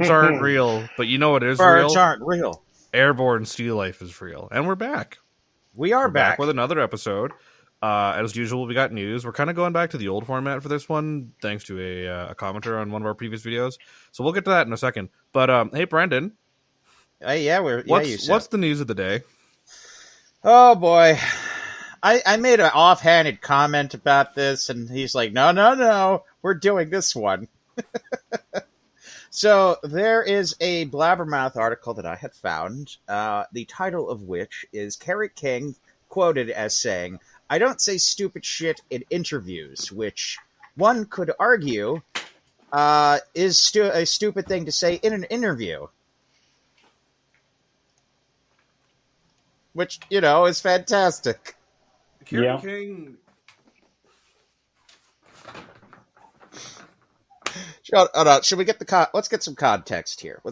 Birds aren't real, but you know what is Birds real? aren't real. Airborne Steel Life is real. And we're back. We're back with another episode. As usual, we got news. We're kind of going back to the old format for this one, thanks to a commenter on one of our previous videos. So we'll get to that in a second. But hey, Brendan. What's the news of the day? Oh, boy. I made an offhanded comment about this, and he's like, no, we're doing this one. So there is a Blabbermouth article that I had found, the title of which is Kerry King quoted as saying, "I don't say stupid shit in interviews," which one could argue is a stupid thing to say in an interview. Which, is fantastic. Kerry King... Should we get let's get some context here.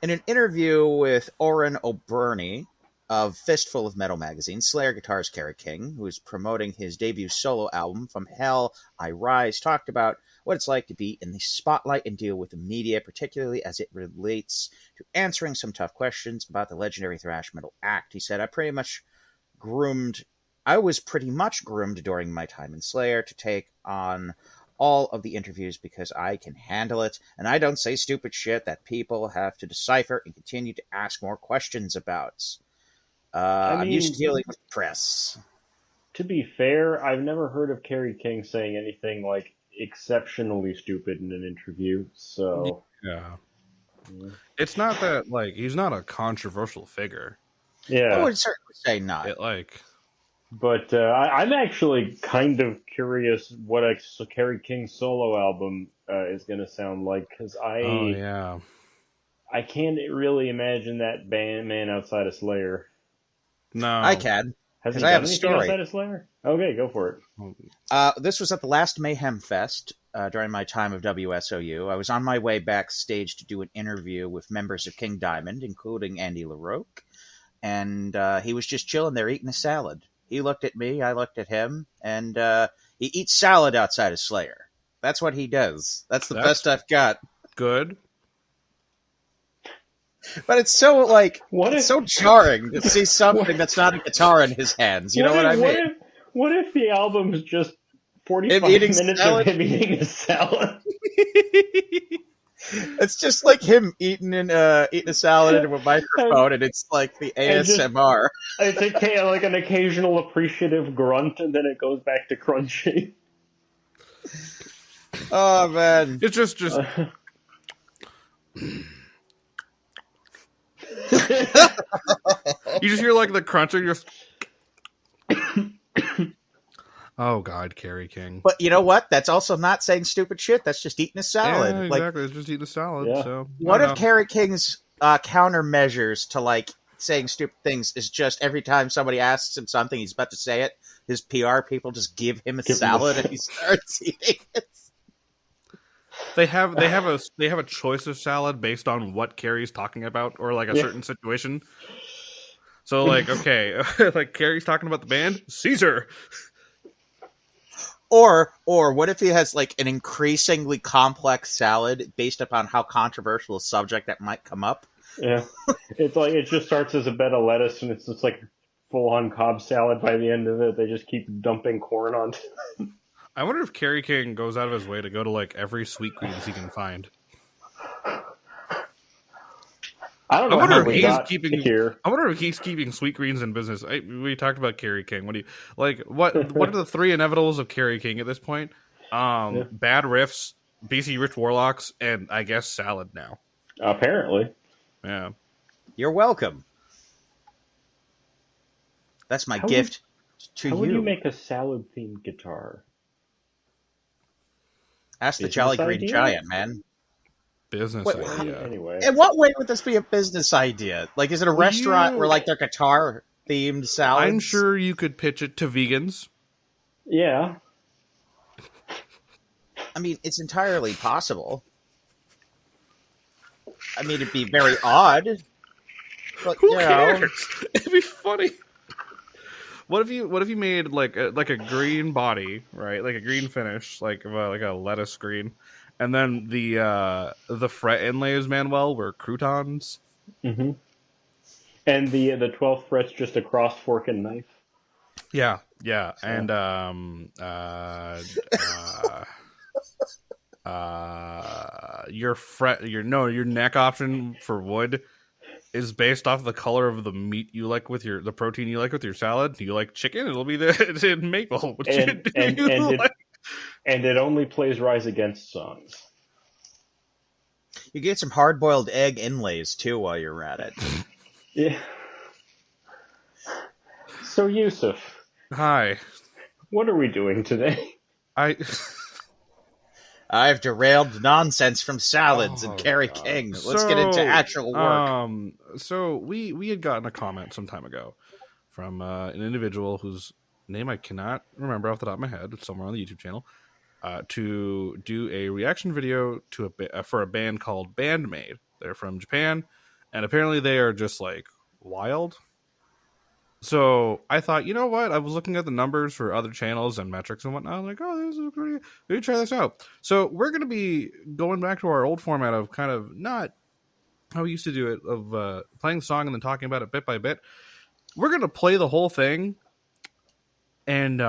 In an interview with Oren O'Byrne of Fistful of Metal magazine, Slayer guitarist Kerry King, who is promoting his debut solo album, From Hell I Rise, talked about what it's like to be in the spotlight and deal with the media, particularly as it relates to answering some tough questions about the legendary thrash metal act. He said, I was pretty much groomed during my time in Slayer to take on all of the interviews because I can handle it, and I don't say stupid shit that people have to decipher and continue to ask more questions about. I'm used to dealing with press. To be fair, I've never heard of Kerry King saying anything like exceptionally stupid in an interview, so... Yeah. It's not that, he's not a controversial figure. Yeah. I would certainly say not. But I'm actually kind of curious what a Kerry King solo album is going to sound like, because I can't really imagine that man outside of Slayer. No. I can. Has he done anything outside of Slayer? Okay, go for it. This was at the last Mayhem Fest during my time of WSOU. I was on my way backstage to do an interview with members of King Diamond, including Andy LaRocque, and he was just chilling there eating a salad. He looked at me, I looked at him, and he eats salad outside of Slayer. That's what he does. That's the best I've got. Good. But it's so, so jarring to see something that's not a guitar in his hands. You know what I mean? What if the album's just 45 minutes of him eating a salad? It's just like him eating a salad into a microphone, and it's like the ASMR. It's like an occasional appreciative grunt, and then it goes back to crunchy. Oh, man. It's just... You just hear the crunching, just... Oh, God, Kerry King. But you know what? That's also not saying stupid shit. That's just eating a salad. Yeah, exactly. It's just eating a salad. Yeah. So what if Kerry King's countermeasures to saying stupid things is just every time somebody asks him something, he's about to say it, his PR people just give him a salad and he starts eating it. They have a choice of salad based on what Kerry's talking about or a certain situation. So okay, Kerry's talking about the band, Caesar. Or what if he has an increasingly complex salad based upon how controversial a subject that might come up? Yeah, it's it just starts as a bed of lettuce and it's just full-on Cobb salad by the end of it. They just keep dumping corn on. I wonder if Kerry King goes out of his way to go to every Sweet Greens he can find. I don't know. I wonder if he's keeping Sweet Greens in business. We talked about Kerry King. What do you What are the three inevitables of Kerry King at this point? Bad riffs, BC Rich Warlocks, and I guess salad now. Apparently, yeah. You're welcome. That's my gift to you. How would you make a salad-themed guitar? Ask the Jolly Green Giant, man. Business idea. Anyway. In what way would this be a business idea? Is it a restaurant where their guitar themed salads? I'm sure you could pitch it to vegans. Yeah. I mean, it's entirely possible. I mean, it'd be very odd. But, who cares? It'd be funny. What if you made a green body, right? A green finish, like a lettuce green. And then the fret inlays, Manuel, were croutons. Mm-hmm. And the 12th fret's just a cross fork and knife. Yeah. So. And your neck option for wood is based off the color of the meat you like with the protein you like with your salad. Do you like chicken? It'll be the maple. And it only plays Rise Against songs. You get some hard-boiled egg inlays too while you're at it. Yeah. So Yusuf. Hi. What are we doing today? I've derailed nonsense from salads and Kerry King. Let's get into actual work. So we had gotten a comment some time ago from an individual whose name I cannot remember off the top of my head. It's somewhere on the YouTube channel. To do a reaction video to for a band called Band-Maid. They're from Japan, and apparently they are just like wild. So I thought, you know what? I was looking at the numbers for other channels and metrics and whatnot. I'm like, oh, this is pretty. Let me try this out. So we're going to be going back to our old format of kind of not how we used to do it, of playing the song and then talking about it bit by bit. We're going to play the whole thing, and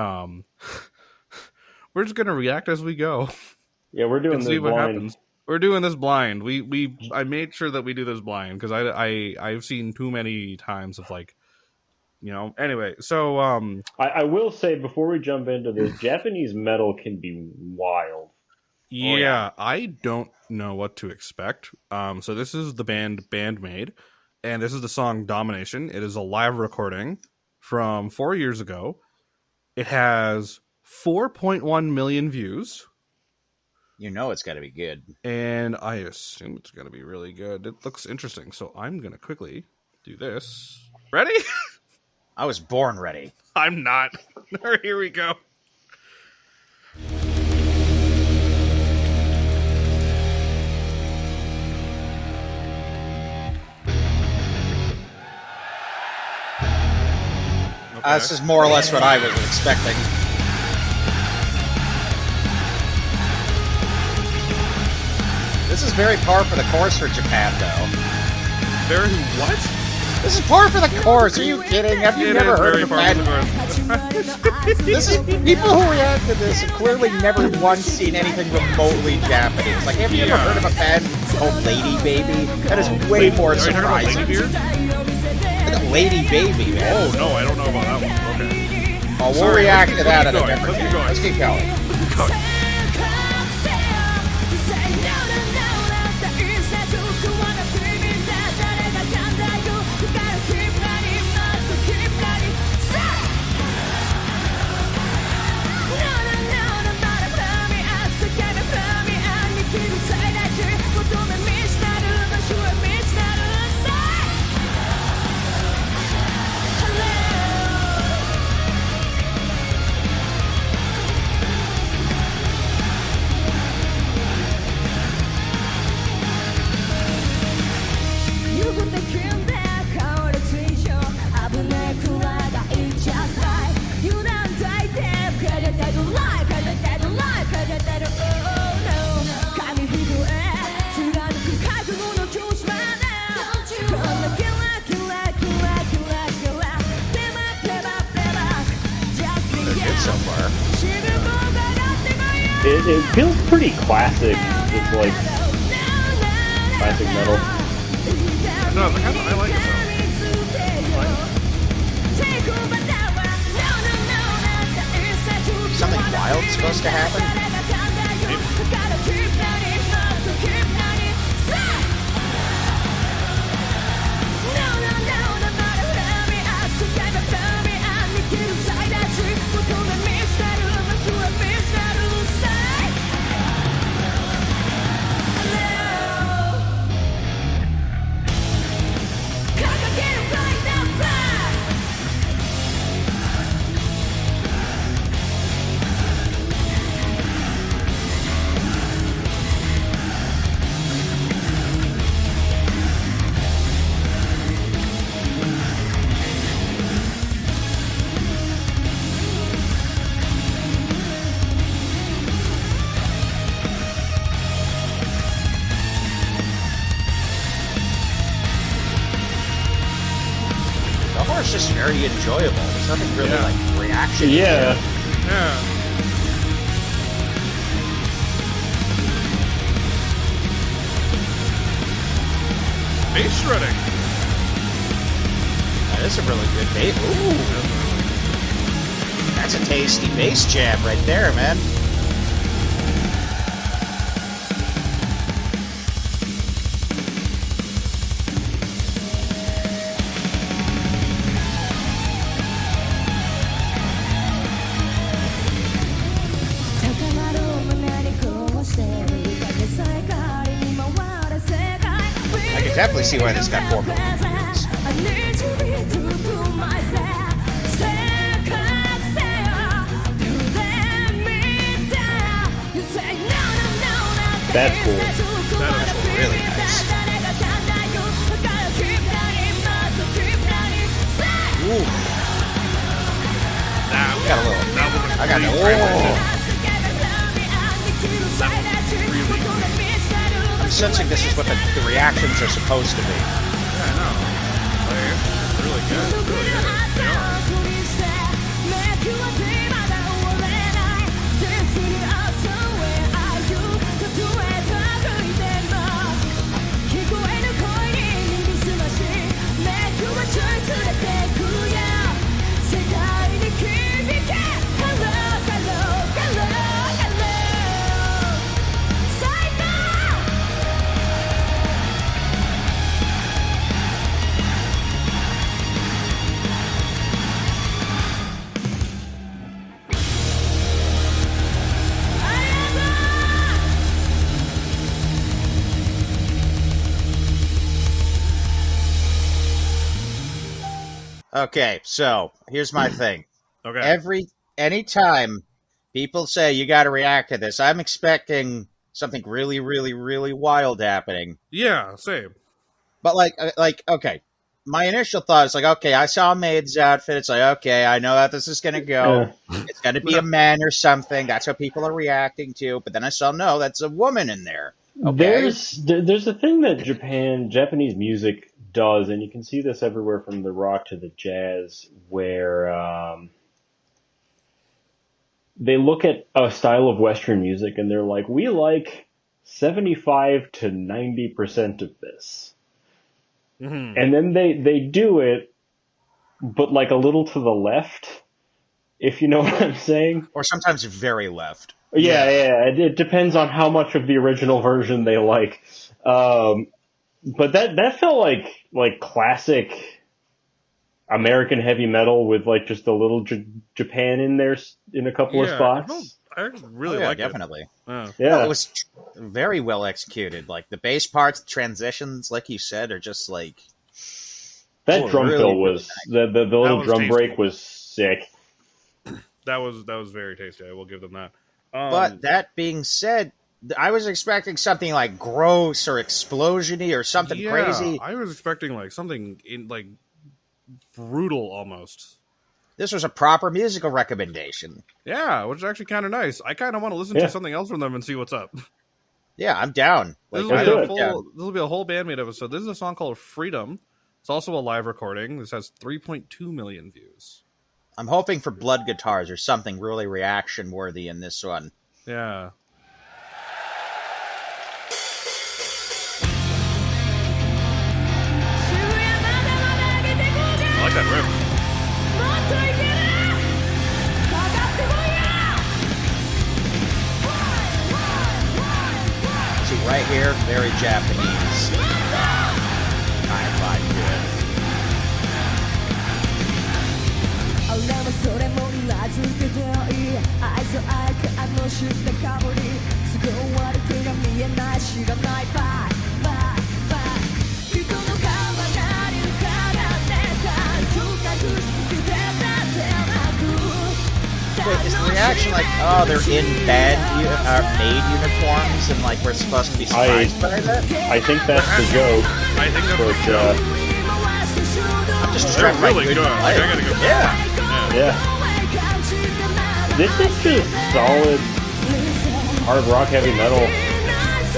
we're just going to react as we go. Yeah, we're doing this blind. We're doing this blind. I made sure that we do this blind because I've seen too many times of like, you know. Anyway, so I will say before we jump into this, Japanese metal can be wild. Yeah, I don't know what to expect. So this is the Band-Maid, and this is the song Domination. It is a live recording from 4 years ago. It has 4.1 million views. You know it's got to be good. And I assume it's going to be really good. It looks interesting, so I'm going to quickly do this. Ready? I was born ready. I'm not. Here we go. This is more or less what I was expecting. This is very par for the course for Japan, though. Very what? This is par for the course. Are you kidding? Have you never heard of a band? This is people who react to this have clearly never once seen anything remotely Japanese. Like, have you ever heard of a band called Lady Baby? That is way more surprising. Lady Baby, man. Oh no, I don't know about that one. Okay. Oh, we'll react to that at a different time. Let's keep going. It feels pretty classic. It's like classic metal. No, I like it though. Something wild's supposed to happen? score is just very enjoyable. There's nothing really like reaction. Yeah. Yeah. Bass shredding. That is a really good bass. Ooh. That's a tasty bass jam right there, man. I can definitely see why this got 4 million views. That's cool. That's really nice. Ooh. I got a little. I got a I'm sensing this is what the reactions are supposed to be. Yeah, I know. Like, it's really good. Really good. They are. Okay, so here's my thing. Okay. Anytime people say you got to react to this, I'm expecting something really, really, really wild happening. Yeah, same. But okay, my initial thought is like, okay, I saw Maid's outfit. It's like, okay, I know how this is gonna go. It's gonna be a man or something. That's what people are reacting to. But then I saw, no, that's a woman in there. Okay. There's a thing that Japanese music does, and you can see this everywhere from the rock to the jazz, where they look at a style of Western music and they're like, we like 75 to 90% of this. Mm-hmm. And then they do it, but like a little to the left, if you know what I'm saying. Or sometimes very left. Yeah. It depends on how much of the original version they like. But that felt like classic American heavy metal with like just a little Japan in there in a couple of spots. I really like definitely. it. Yeah. No, it was very well executed. Like the bass parts, the transitions, like you said, are just like that drum really, fill was really the little drum tasty. break was sick. That was very tasty. I will give them that. But that being said, I was expecting something like gross or explosion-y or something crazy. I was expecting like something like brutal almost. This was a proper musical recommendation. Yeah, which is actually kind of nice. I kind of want to listen to something else from them and see what's up. Yeah, I'm down. This will be a whole Band-Maid episode. This is a song called Freedom. It's also a live recording. This has 3.2 million views. I'm hoping for blood guitars or something really reaction-worthy in this one. Yeah. I like that riff. See, right here, very Japanese. I vibe to it. Wait, is the reaction like, oh, they're in Band-Maid uniforms and like we're supposed to be surprised by that? I think that's the joke. I think that's the joke. I'm just They're struck by really good. Like, I gotta go. Yeah. This is just solid hard rock heavy metal.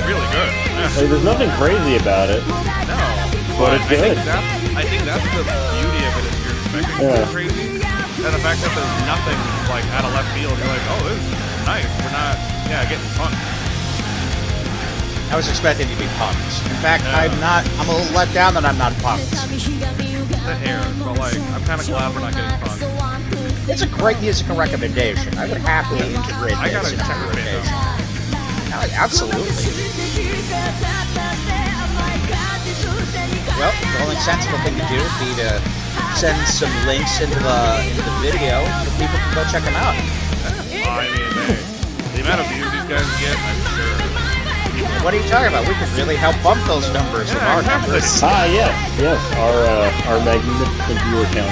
Really good. Yeah. Like, there's nothing crazy about it. No, But it's good. I think that's the beauty of it. Is you're expecting something crazy, and the fact that there's nothing like out of left field, you're like, oh, this is nice. We're not, getting punked. I was expecting to be punked. In fact, I'm a little let down that I'm not punked. The hair, but like, I'm kind of glad we're not getting punked. It's a great musical recommendation. I would happily integrate I gotta this into check the the band rotation. Absolutely. Well, the only sensible thing to do would be to send some links into the video so people can go check them out. I mean, the amount of views these guys get, I'm sure. What are you talking about? We could really help bump those numbers with our numbers. Yes, our magnificent viewer count.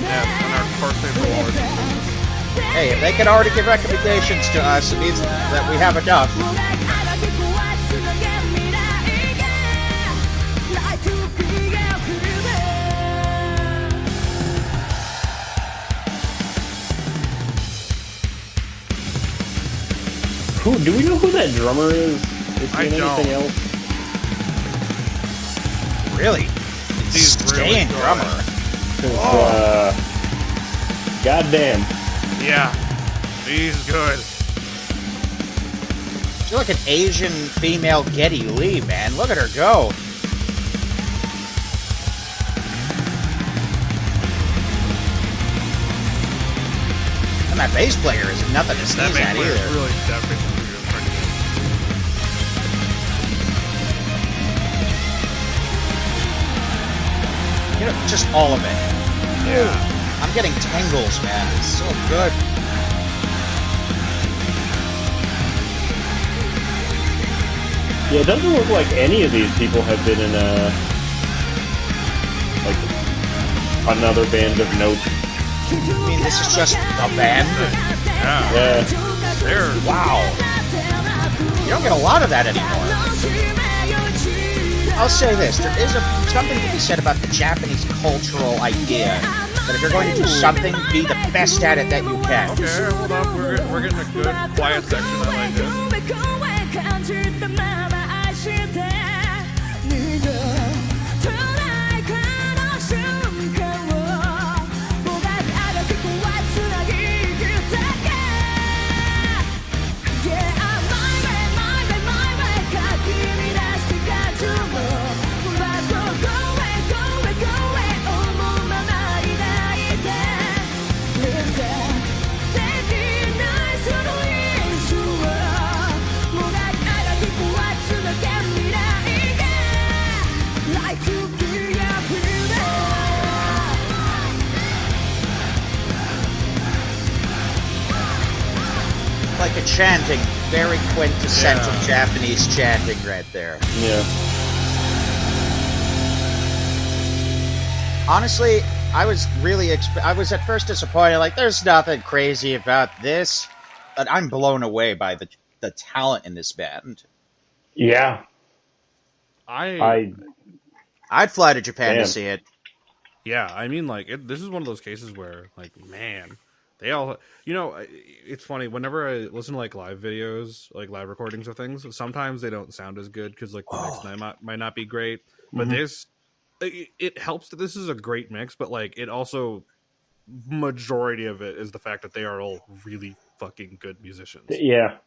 Yeah, and our corporate rewards. Hey, if they can already give recommendations to us, it means that we have enough. Do we know who that drummer is? Is he in anything else? Really? He's really Insane drummer. Goddamn. Yeah, he's good. She's like an Asian female Geddy Lee, man. Look at her go. And that bass player is nothing to sneeze at either. Really, that bass player is pretty good. You know, just all of it. Yeah. I'm getting tingles, man. It's so good. Yeah, it doesn't look like any of these people have been in another band of note. I mean, this is just a band. Yeah. Wow. You don't get a lot of that anymore. I'll say this. There is something to be said about the Japanese cultural idea that if you're going to do something, be the best at it that you can. Okay, hold up. We're getting a good quiet section. I like this. Like a chanting, very quintessential Japanese chanting right there. Yeah. Honestly, I was really I was at first disappointed. Like, there's nothing crazy about this, but I'm blown away by the talent in this band. Yeah. I'd fly to Japan to see it. Yeah, I mean, like, this is one of those cases where, like, man, they all, it's funny, whenever I listen to, like, live videos, like, live recordings of things, sometimes they don't sound as good, because, like, the mix might not be great, but it helps that this is a great mix, but, like, it also, majority of it is the fact that they are all really fucking good musicians. Yeah.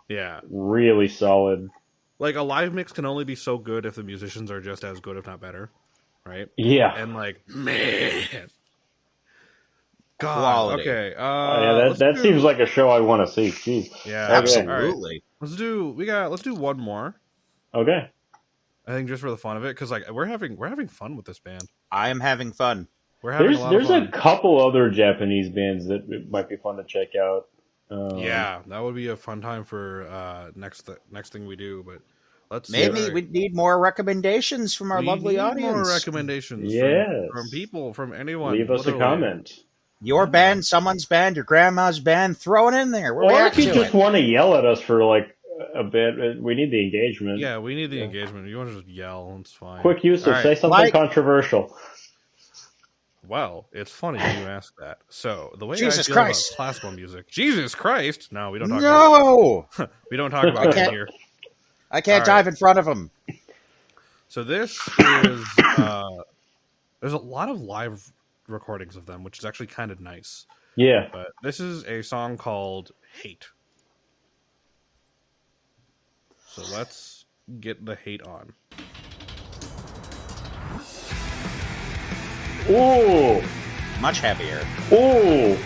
Yeah. Really solid. Like, a live mix can only be so good if the musicians are just as good, if not better, right? Yeah. And, like, man... God, quality. Okay. That seems like a show I want to see. Jeez. Yeah, okay. Absolutely. Right. Let's do one more. Okay. I think just for the fun of it, because like we're having fun with this band. I am having fun. We're having There's a couple other Japanese bands that it might be fun to check out. Yeah, that would be a fun time for next thing we do. But maybe we need more recommendations from our lovely audience. More recommendations, from people, from anyone. Leave us a comment. Your band, someone's band, your grandma's band, throw it in there. Or if you just want to yell at us for like a bit, we need the engagement. Yeah, we need the engagement. You want to just yell, it's fine. Quick, Yusuf, say something controversial. Well, it's funny you ask that. So the way Jesus I feel Christ. about classical music, Jesus Christ! No, we don't talk. No, we don't talk about that here. I can't dive in front of him. So this is there's a lot of live recordings of them, which is actually kind of nice. Yeah. But this is a song called Hate. So let's get the hate on. Ooh. Much heavier. Ooh.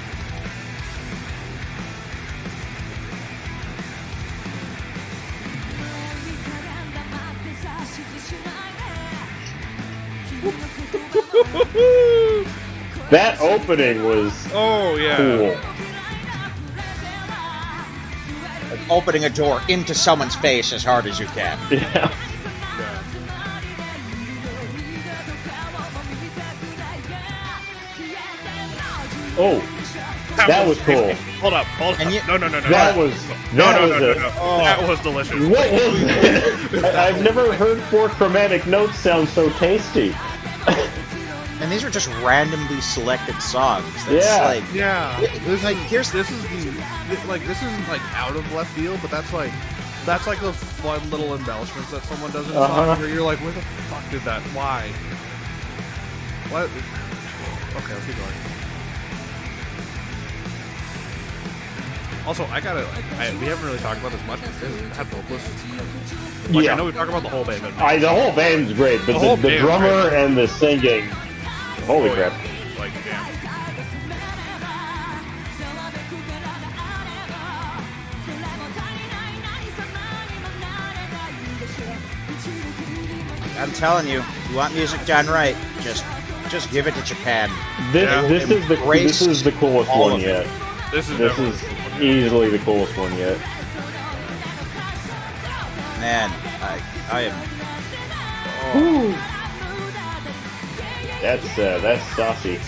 That opening was cool. Like opening a door into someone's face as hard as you can. Yeah. Oh, that was cool. Hold up. No. That was That was delicious. What was it? I've never heard 4 chromatic notes sound so tasty. And these are just randomly selected songs. Yeah. This like isn't like out of left field, but that's like the fun little embellishments that someone does in a song where you're like, where the fuck did that? Why? What? Okay, let's keep going. Also, we haven't really talked about this much, but this had vocalists. Like, I know we talk about the whole band, but the whole band's great, but the drummer and the singing, holy crap. Like, damn. I'm telling you, you want music done right, just give it to Japan. This is the coolest one yet. This is easily the coolest one yet. Man, I am. Oh. That's saucy.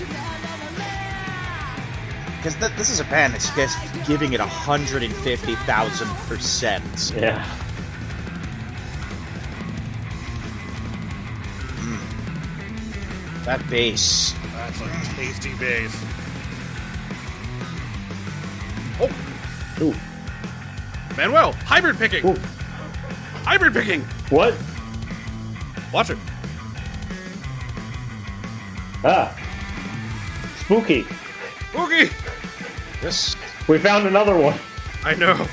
Because this is a band that's just giving it 150,000%. Yeah. That bass. That's like tasty bass. Oh! Ooh. Manuel! Hybrid picking! Ooh. Hybrid picking! What? Watch it. Ah. Spooky. Spooky! We found another one. I know.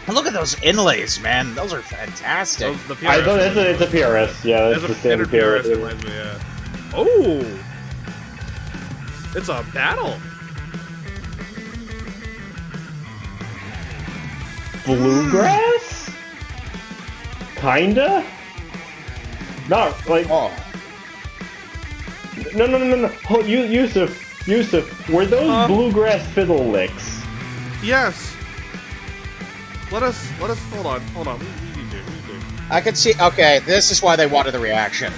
And look at those inlays, man. Those are fantastic. The PRS it's a PRS. Yeah, that's the standard PRS. Yeah. Oh! It's a battle. Bluegrass? Kinda? Not like. Oh. No. Oh, Yusuf, were those bluegrass fiddle licks? Yes. Let us hold on. We need to. I can see. Okay, this is why they wanted the reaction.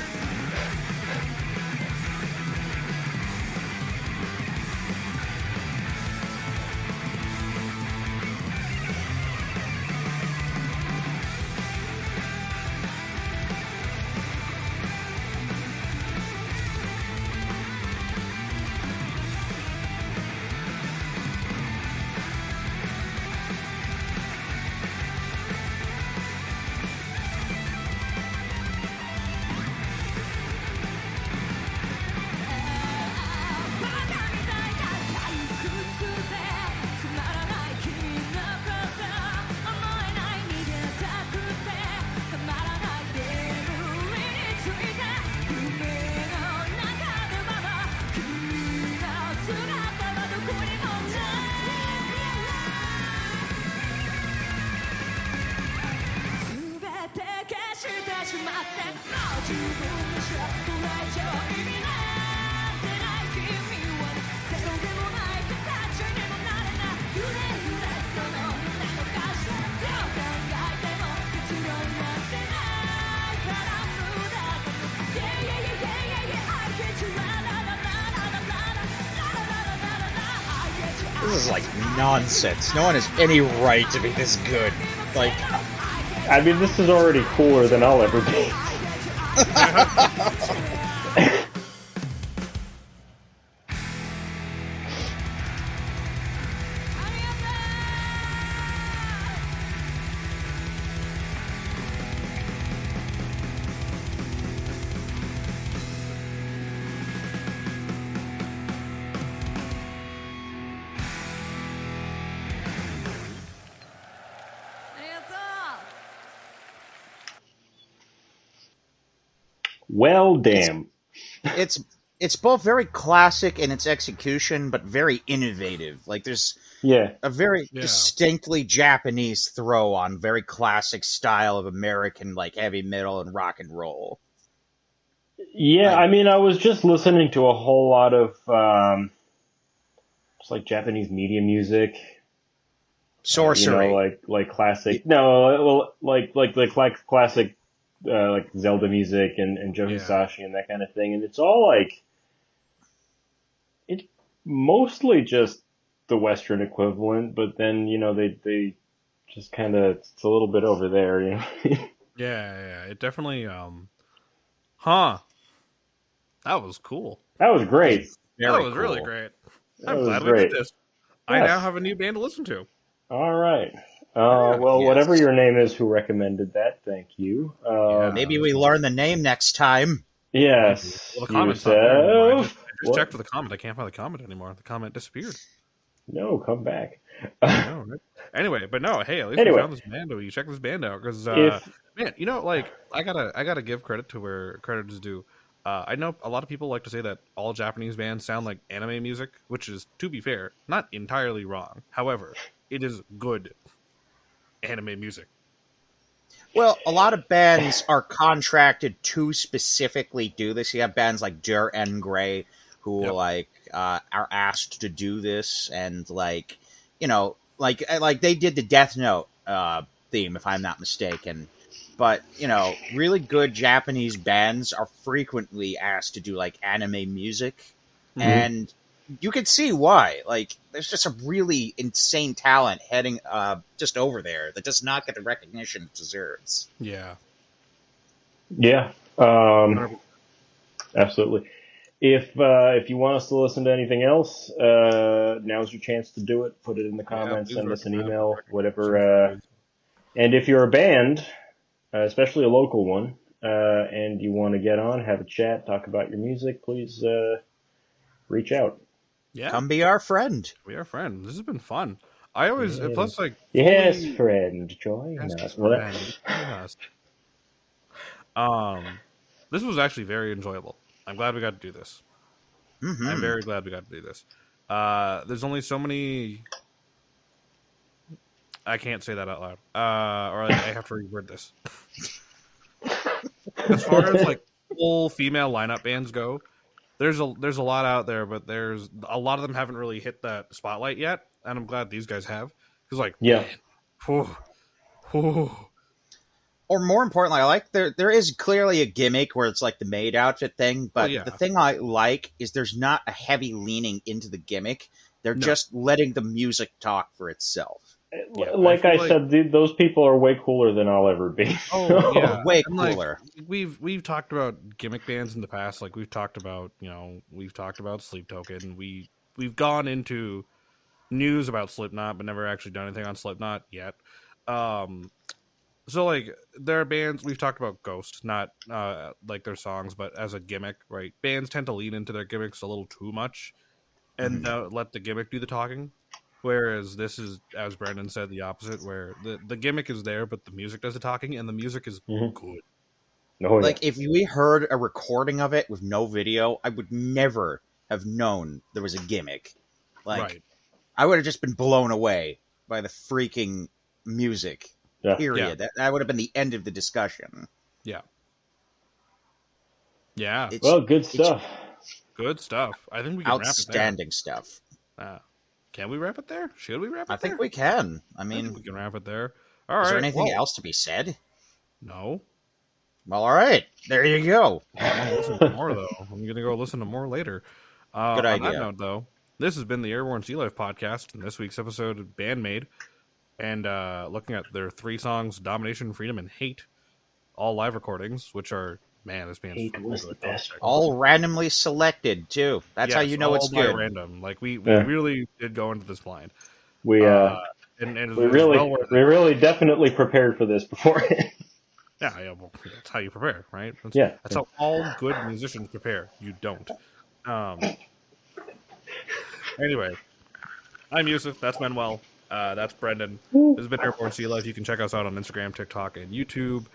This is like nonsense. No one has any right to be this good. Like, I mean, this is already cooler than I'll ever be. Well, damn. It's both very classic in its execution, but very innovative. Like there's a very distinctly Japanese throw on very classic style of American like heavy metal and rock and roll. Yeah, I mean, I was just listening to a whole lot of just like Japanese media music. Sorcery, like classic. No, well, like classic, like Zelda music and Joe Hisashi and that kind of thing. And it's all like, it's mostly just the Western equivalent, but then they just kind of, it's a little bit over there, you know. Yeah, it definitely. That was cool. That was great. That was cool. Really great. I'm glad we did this. Yes. I now have a new band to listen to. All right. Whatever your name is, who recommended that, thank you. Maybe we learn the name next time. Yes. Well, the comment's not there anymore. I just checked for the comment. I can't find the comment anymore. The comment disappeared. No, come back. No, right? Anyway, but no, hey, at least we found this band. You check this band out because, man, like I gotta give credit to where credit is due. I know a lot of people like to say that all Japanese bands sound like anime music, which is, to be fair, not entirely wrong. However, it is good anime music. Well, a lot of bands are contracted to specifically do this. You have bands like Dur and Grey who are asked to do this, and like they did the Death Note theme, if I'm not mistaken. But really good Japanese bands are frequently asked to do like anime music, and you can see why. Like, there's just a really insane talent heading just over there that does not get the recognition it deserves. Yeah. Absolutely. If you want us to listen to anything else, now's your chance to do it. Put it in the comments, send us an email, whatever. And if you're a band, especially a local one, and you want to get on, have a chat, talk about your music, please reach out. Yeah, come be our friend. Be our friend. This has been fun. I always plus like yes, friend, join us. This was actually very enjoyable. I'm glad we got to do this. Mm-hmm. I'm very glad we got to do this. There's only so many. I can't say that out loud, or I have to reword this. As far as like full female lineup bands go, there's a lot out there, but there's a lot of them haven't really hit that spotlight yet, and I'm glad these guys have, because Or more importantly, I like there is clearly a gimmick where it's like the maid outfit thing, but the thing I like is there's not a heavy leaning into the gimmick. They're just letting the music talk for itself. Yeah, like I said, those people are way cooler than I'll ever be. Oh, yeah, way cooler. Like, we've talked about gimmick bands in the past. Like we've talked about Sleep Token. We've gone into news about Slipknot, but never actually done anything on Slipknot yet. So like there are bands we've talked about Ghost, not like their songs, but as a gimmick, right? Bands tend to lean into their gimmicks a little too much, and let the gimmick do the talking. Whereas this is, as Brandon said, the opposite, where the gimmick is there, but the music does the talking, and the music is good. Like, if we heard a recording of it with no video, I would never have known there was a gimmick. Like, I would have just been blown away by the freaking music, period. Yeah. That would have been the end of the discussion. Yeah. Yeah. Well, good stuff. Good stuff. I think we can wrap it there. Outstanding stuff. Can we wrap it there? Should we wrap it there? I think we can. I mean, we can wrap it there. All right. Is there anything else to be said? No. Well, all right. There you go. I'm going to listen to more, though. I'm going to go listen to more later. Good idea. On that note, though, this has been the Airborne Sea Life podcast, and this week's episode of Band-Maid, and looking at their 3 songs, Domination, Freedom, and Hate, all live recordings, which are, man, this band's the best. All randomly selected, too. That's how you know it's good. Random. Like, we really did go into this blind. We really definitely prepared for this beforehand. Yeah, well, that's how you prepare, right? That's how all good musicians prepare. You don't. Anyway, I'm Yusuf. That's Manuel. That's Brendan. This has been Airborne Sea Life. You can check us out on Instagram, TikTok, and YouTube.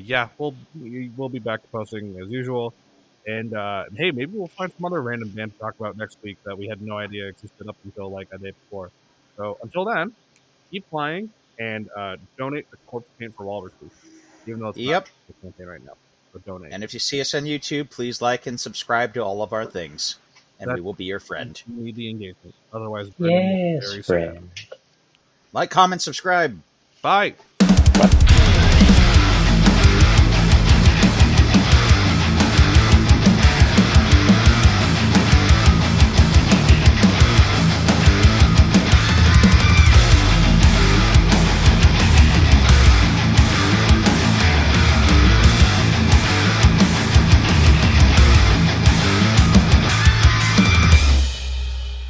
yeah, we'll be back to posting as usual. And hey, maybe we'll find some other random band to talk about next week that we had no idea existed up until like a day before. So until then, keep flying and donate the corpse paint for Walrus, even though it's not the campaign right now. But donate. And if you see us on YouTube, please like and subscribe to all of our things, and we will be your friend. We need the engagement. Otherwise, yes, very friend. Like, comment, subscribe. Bye.